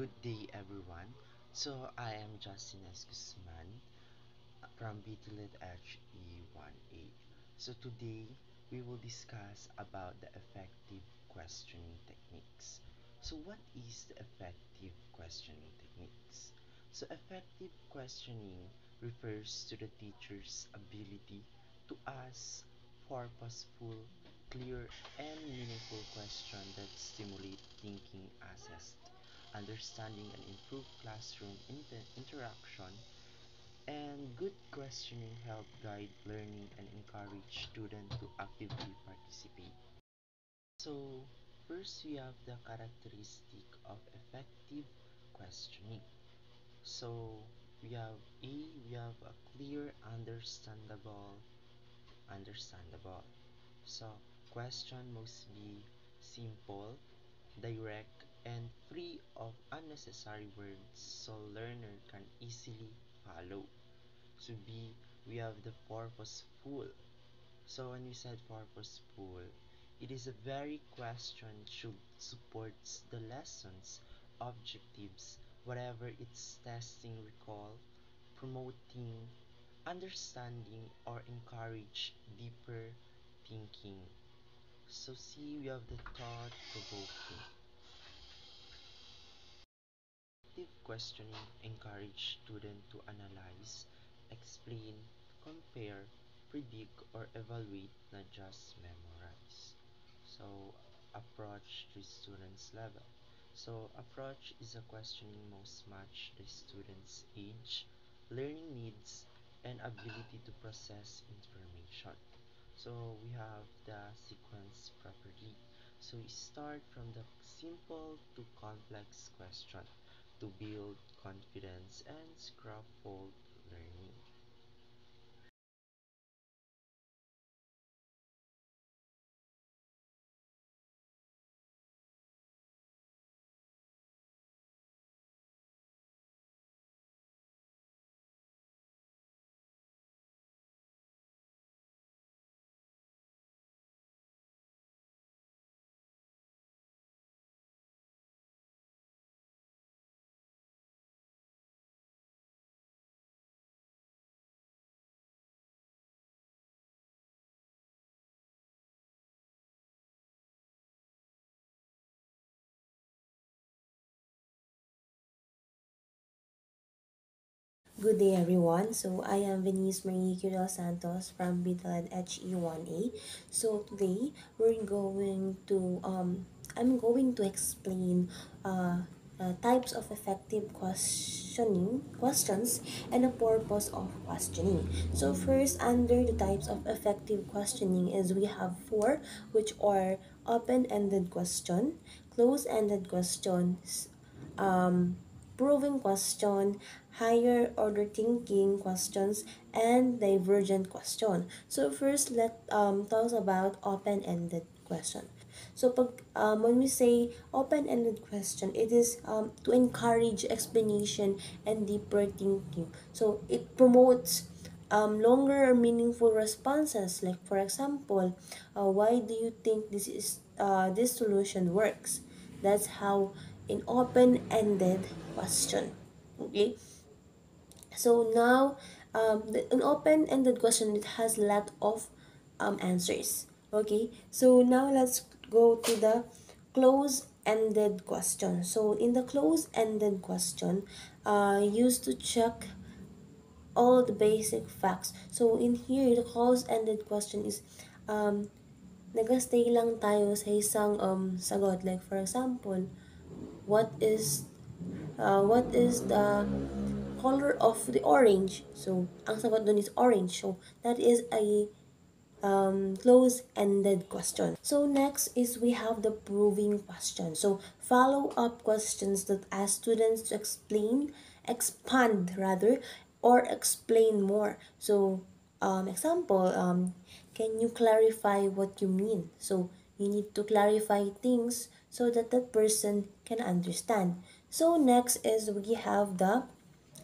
Good day, everyone. So, I am Justin S. Guzman from BTLIT HE1A. So, today we will discuss about the effective questioning techniques. So, what is the effective questioning techniques? So, effective questioning refers to the teacher's ability to ask purposeful, clear, and meaningful questions that stimulate thinking, assess understanding, and improve classroom interaction. And good questioning help guide learning and encourage students to actively participate. So, first we have the characteristic of effective questioning. So, we have A, we have a clear, understandable. So, question must be simple, direct, and free of unnecessary words so learner can easily follow. So B, we have the purposeful. So when we said purposeful, it is a very question should supports the lessons, objectives, whatever it's testing recall, promoting, understanding, or encourage deeper thinking. So C, we have the thought provoking. Active questioning encourages students to analyze, explain, compare, predict, or evaluate, not just memorize. So, approach to students' level. So, approach is a questioning most match the student's age, learning needs, and ability to process information. So, we have the sequence property. So, we start from the simple to complex question to build confidence and scaffold learning. Good day, everyone. So, I am Venice Marie Cudel Santos from Bidlad HE1A. So, today I'm going to explain types of effective questions and the purpose of questioning. So, first, under the types of effective questioning is we have four, which are open-ended question, close-ended questions, proving question, higher order thinking questions, and divergent question. So first, let talk about open-ended question. So when we say open-ended question, it is to encourage explanation and deeper thinking. So it promotes longer or meaningful responses. Like for example, why do you think this solution works? That's how an open-ended question. Okay, so now an open-ended question, it has a lot of answers. Okay, so now let's go to the close-ended question. So in the close-ended question, used to check all the basic facts. So in here, the close-ended question is nagastay lang tayo sa isang sagot. Like for example, what is the color of the orange? So, ang sagot dun is orange. So, that is a close-ended question. So, next is we have the proving question. So, follow-up questions that ask students to expand rather, or explain more. So, example, can you clarify what you mean? So, you need to clarify things so that that person can understand. So, next is we have the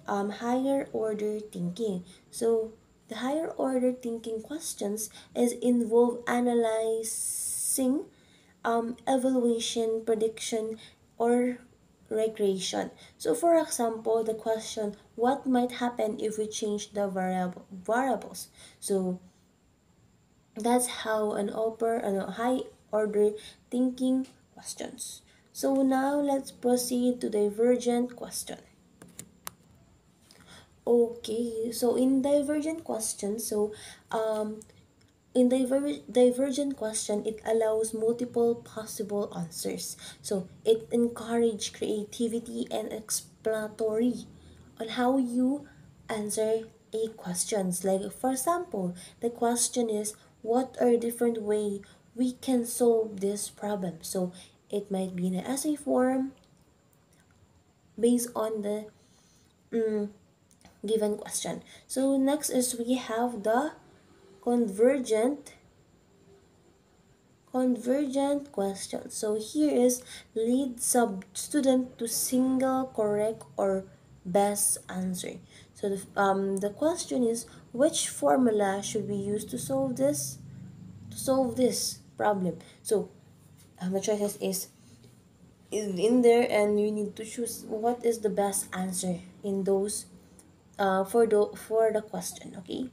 higher order thinking. So the higher order thinking questions is involve analyzing, evaluation, prediction, or recreation. So for example, the question, what might happen if we change the variables? So that's how an upper and a high order thinking questions. So now let's proceed to divergent question. Okay, so in divergent question, um, in divergent question, it allows multiple possible answers. So it encourages creativity and exploratory on how you answer a questions. Like for example, the question is, what are different way we can solve this problem? So it might be in an essay form based on the mm, given question. So next is we have the convergent convergent question. So here is lead sub student to single correct or best answer. So the question is, which formula should we use to solve this problem? So the choices is in there, and you need to choose what is the best answer in those for the question. Okay.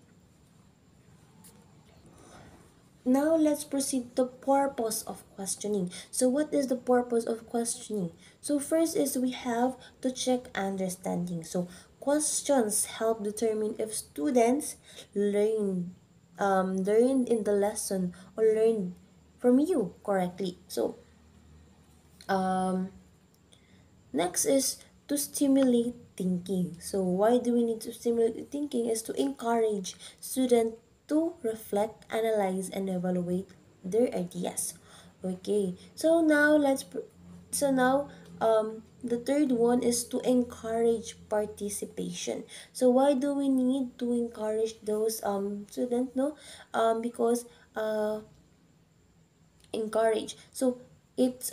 Now let's proceed to purpose of questioning. So what is the purpose of questioning? So first is we have to check understanding. So questions help determine if students learned in the lesson or learned from you correctly. So um, next is to stimulate thinking. So why do we need to stimulate thinking? Is to encourage students to reflect, analyze, and evaluate their ideas. Okay. So now the third one is to encourage participation. So why do we need to encourage those students? No, because encourage. So it's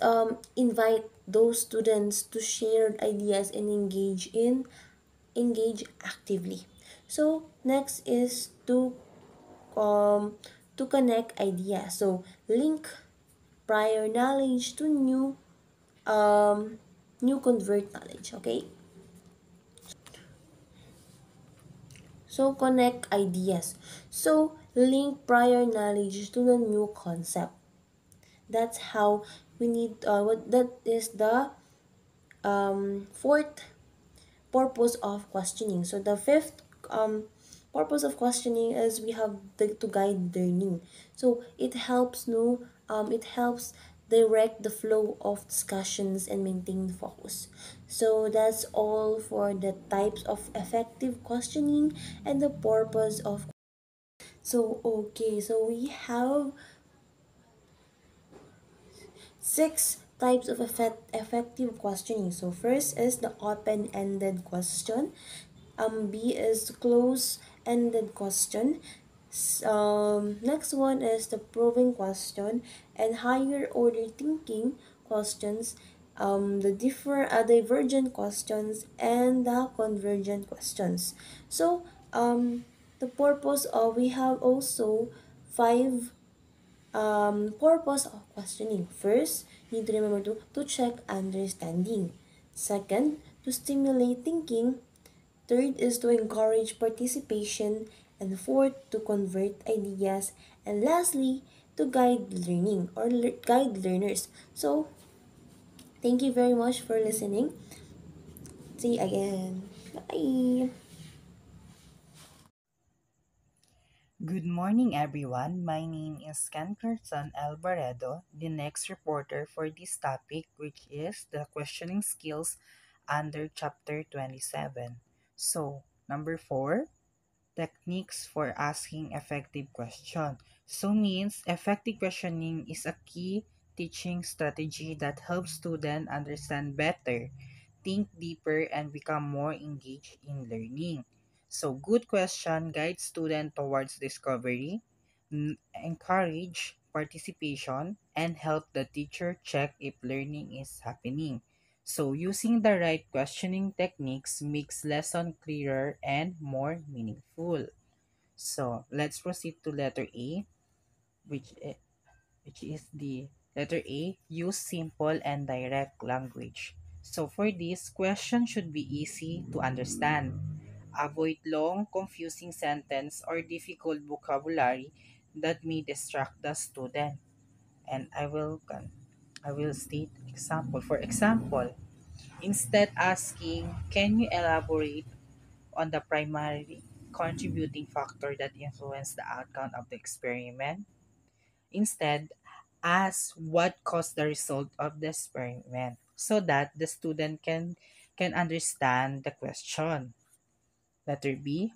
invite those students to share ideas and engage actively. So next is to connect ideas. So link prior knowledge to new convert knowledge. Okay. So connect ideas. So link prior knowledge to the new concept. That's how we need what that is the fourth purpose of questioning. So the fifth purpose of questioning is we have to guide learning. So it helps direct the flow of discussions and maintain focus. So that's all for the types of effective questioning and the purpose of. So okay, so we have six types of effective questioning. So first is the open-ended question. B is close-ended question. Next one is the proving question and higher order thinking questions. Divergent questions and the convergent questions. So the purpose of we have also five purpose of questioning. First, you need to remember to check understanding. Second, to stimulate thinking. Third is to encourage participation. And fourth, to convert ideas. And lastly, to guide learning or guide learners. So, thank you very much for listening. See you again. Bye. Good morning, everyone. My name is Ken Curtin Alvaredo, the next reporter for this topic, which is the questioning skills under Chapter 27. So, number 4, techniques for asking effective question. So, means effective questioning is a key teaching strategy that helps students understand better, think deeper, and become more engaged in learning. So, good question guides students towards discovery, encourage participation, and help the teacher check if learning is happening. So, using the right questioning techniques makes lesson clearer and more meaningful. So, let's proceed to letter A, which which is the letter A, use simple and direct language. So for this, question should be easy to understand. Avoid long, confusing sentence or difficult vocabulary that may distract the student. And I will state example. For example, instead asking, can you elaborate on the primary contributing factor that influenced the outcome of the experiment? Instead, ask what caused the result of the experiment so that the student can understand the question. Letter B,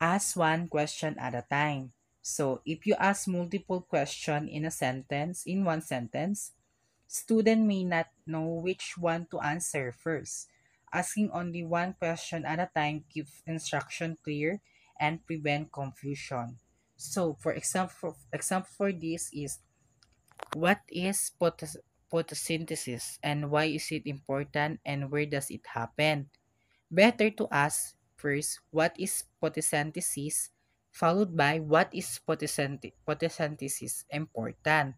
ask one question at a time. So if you ask multiple questions in one sentence, student may not know which one to answer first. Asking only one question at a time keeps instruction clear and prevent confusion. So for example for this is, what is photosynthesis and why is it important and where does it happen? Better to ask first what is photosynthesis, followed by what is photosynthesis important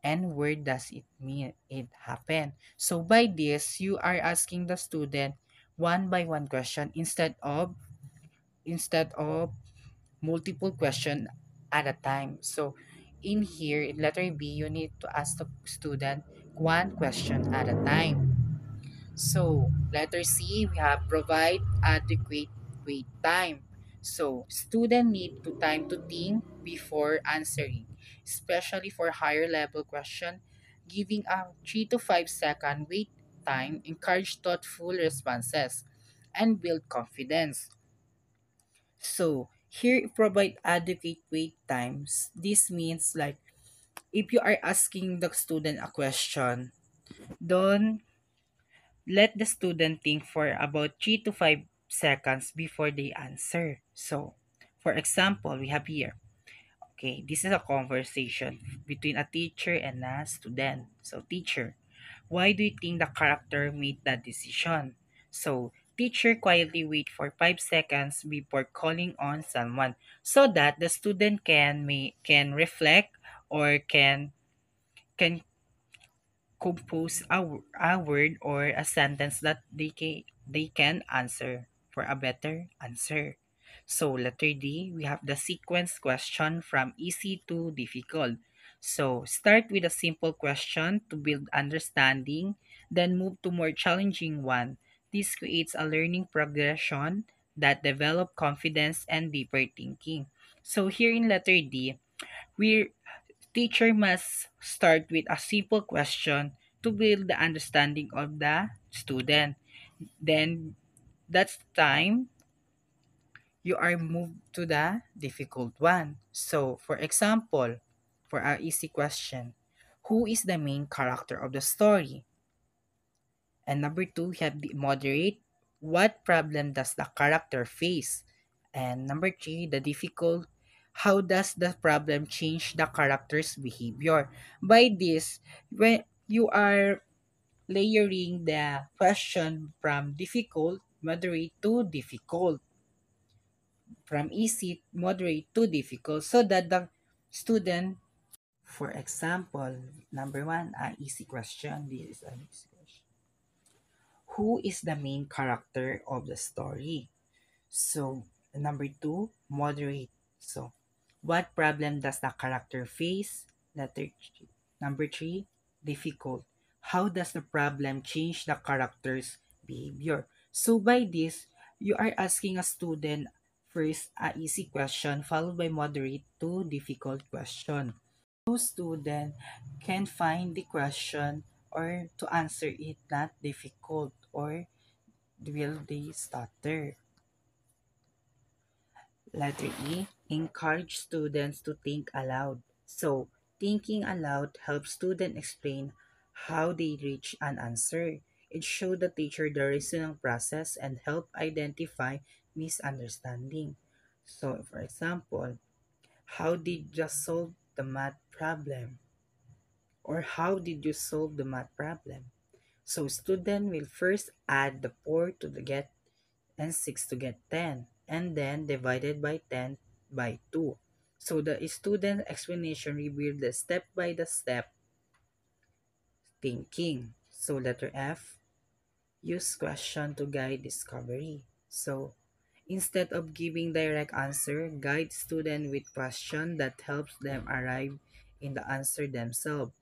and where does it mean it happen. So by this, you are asking the student one by one question instead of multiple question at a time. So in here in letter B, you need to ask the student one question at a time. So, letter C, we have provide adequate wait time. So, student need to time to think before answering, especially for higher level question. Giving a 3 to 5 second wait time encourage thoughtful responses and build confidence. So, here provide adequate wait times. This means like if you are asking the student a question, don't let the student think for about 3 to 5 seconds before they answer. So, for example, we have here, okay, this is a conversation between a teacher and a student. So, teacher, why do you think the character made that decision? So, teacher quietly wait for 5 seconds before calling on someone so that the student can reflect or can compose a word or a sentence that they can answer for a better answer. So letter D, we have the sequence question from easy to difficult. So start with a simple question to build understanding, then move to more challenging one. This creates a learning progression that develop confidence and deeper thinking. So here in letter D, we teacher must start with a simple question to build the understanding of the student. Then that's time you are moved to the difficult one. So, for example, for our easy question, who is the main character of the story? And number two, we have the moderate. What problem does the character face? And number three, the difficult. How does the problem change the character's behavior? By this, when you are layering the question from difficult, moderate to difficult, from easy, moderate to difficult, so that the student, for example, number one, an easy question. This is an easy question. Who is the main character of the story? So, number two, moderate. So, what problem does the character face? Number three, difficult. How does the problem change the character's behavior? So, by this, you are asking a student first a easy question followed by moderate to difficult question. So, student can find the question or to answer it not difficult or will they stutter. Letter E, encourage students to think aloud. So, thinking aloud helps students explain how they reach an answer. It shows the teacher the reasoning process and help identify misunderstanding. So, for example, how did you solve the math problem? Or how did you solve the math problem? So, student will first add the 4 to the get and 6 to get 10 and then divided by 10 by 2. So the student explanation revealed the step by the step thinking. So letter F, Use question to guide discovery. So, instead of giving direct answer, guide student with question that helps them arrive in the answer themselves.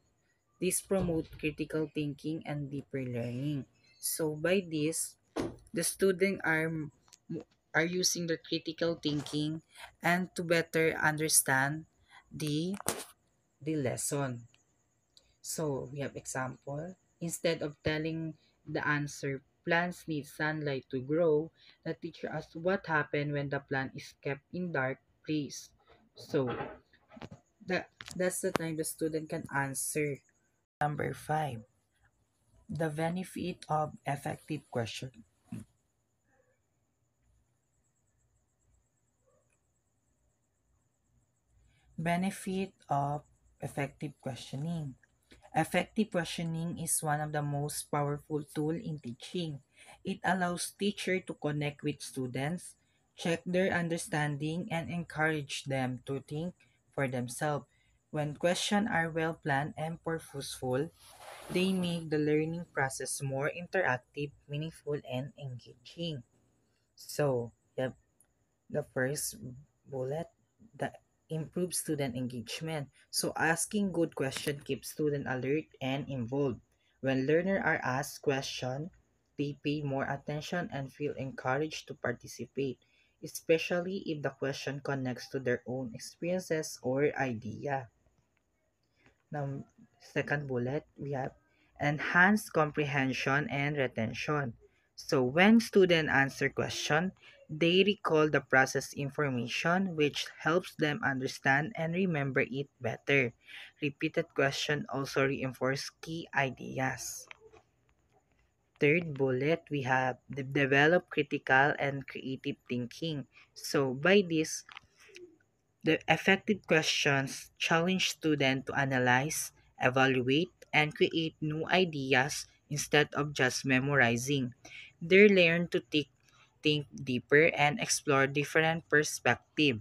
This promote critical thinking and deeper learning. So by this, the student are using the critical thinking and to better understand the the lesson. So we have example. Instead of telling the answer, plants need sunlight to grow, the teacher asks what happened when the plant is kept in dark place. So that that's the time the student can answer. Number 5, the benefit of effective question. Benefit of effective questioning. Effective questioning is one of the most powerful tools in teaching. It allows teacher to connect with students, check their understanding, and encourage them to think for themselves. When questions are well planned and purposeful, they make the learning process more interactive, meaningful, and engaging. So, the first bullet, the improve student engagement. So asking good question keeps student alert and involved. When learners are asked question, they pay more attention and feel encouraged to participate, especially if the question connects to their own experiences or idea. Now, second bullet, we have enhanced comprehension and retention. So when students answer question, they recall the process information which helps them understand and remember it better. Repeated question also reinforce key ideas. Third bullet, we have develop critical and creative thinking. So by this, the effective questions challenge students to analyze, evaluate, and create new ideas instead of just memorizing. They learn to think deeper and explore different perspectives.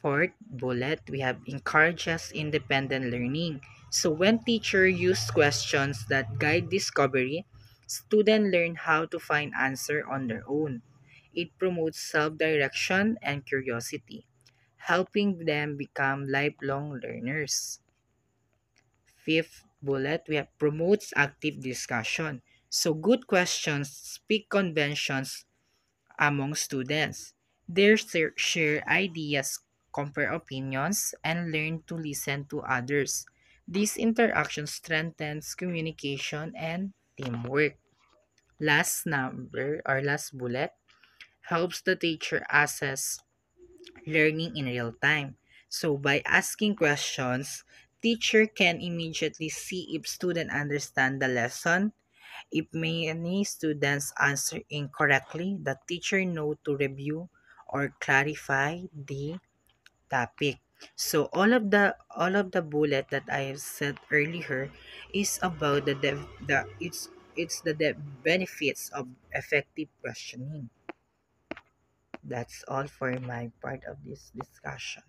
Fourth bullet, we have encourages independent learning. So when teacher use questions that guide discovery, students learn how to find answer on their own. It promotes self-direction and curiosity, helping them become lifelong learners. Fifth bullet, we have promotes active discussion. So good questions speak conventions among students. They share ideas, compare opinions, and learn to listen to others. This interaction strengthens communication and teamwork. Last number or last bullet helps the teacher assess learning in real time. So by asking questions, teacher can immediately see if student understand the lesson. If many students answer incorrectly, the teacher know to review or clarify the topic. So all of the bullet that I have said earlier is about the benefits of effective questioning. That's all for my part of this discussion.